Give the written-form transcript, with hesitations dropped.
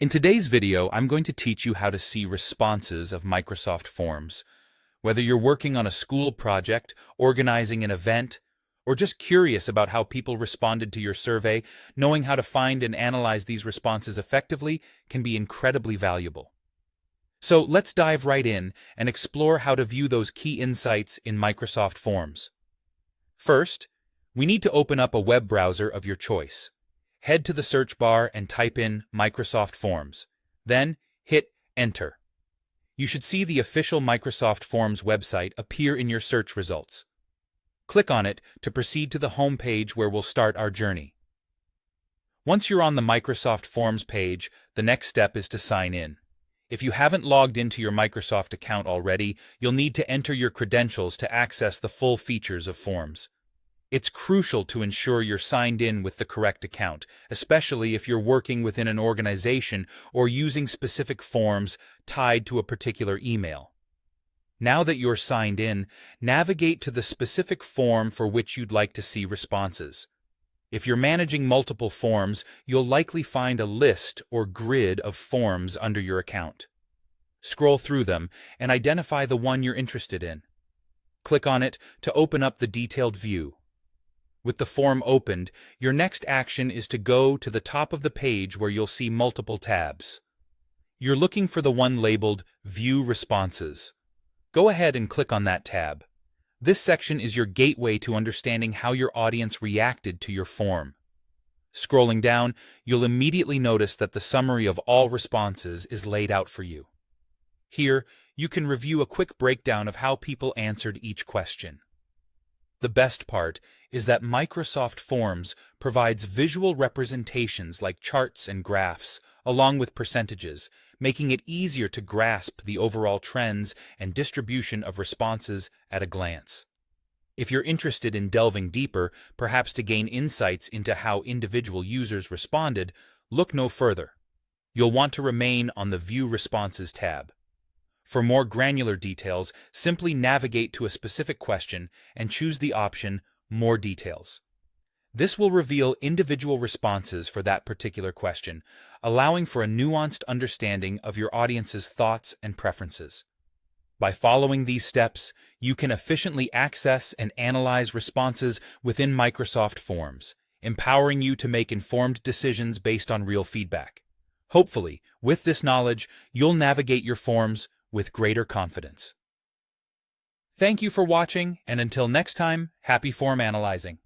In today's video, I'm going to teach you how to see responses of Microsoft Forms. Whether you're working on a school project, organizing an event, or just curious about how people responded to your survey, knowing how to find and analyze these responses effectively can be incredibly valuable. So let's dive right in and explore how to view those key insights in Microsoft Forms. First, we need to open up a web browser of your choice. Head to the search bar and type in Microsoft Forms. Then, hit Enter. You should see the official Microsoft Forms website appear in your search results. Click on it to proceed to the home page where we'll start our journey. Once you're on the Microsoft Forms page, the next step is to sign in. If you haven't logged into your Microsoft account already, you'll need to enter your credentials to access the full features of Forms. It's crucial to ensure you're signed in with the correct account, especially if you're working within an organization or using specific forms tied to a particular email. Now that you're signed in, navigate to the specific form for which you'd like to see responses. If you're managing multiple forms, you'll likely find a list or grid of forms under your account. Scroll through them and identify the one you're interested in. Click on it to open up the detailed view. With the form opened, your next action is to go to the top of the page where you'll see multiple tabs. You're looking for the one labeled View Responses. Go ahead and click on that tab. This section is your gateway to understanding how your audience reacted to your form. Scrolling down, you'll immediately notice that the summary of all responses is laid out for you. Here, you can review a quick breakdown of how people answered each question. The best part is that Microsoft Forms provides visual representations like charts and graphs, along with percentages, making it easier to grasp the overall trends and distribution of responses at a glance. If you're interested in delving deeper, perhaps to gain insights into how individual users responded, look no further. You'll want to remain on the View Responses tab. For more granular details, simply navigate to a specific question and choose the option More Details. This will reveal individual responses for that particular question, allowing for a nuanced understanding of your audience's thoughts and preferences. By following these steps, you can efficiently access and analyze responses within Microsoft Forms, empowering you to make informed decisions based on real feedback. Hopefully, with this knowledge, you'll navigate your forms with greater confidence. Thank you for watching, and until next time, happy form analyzing.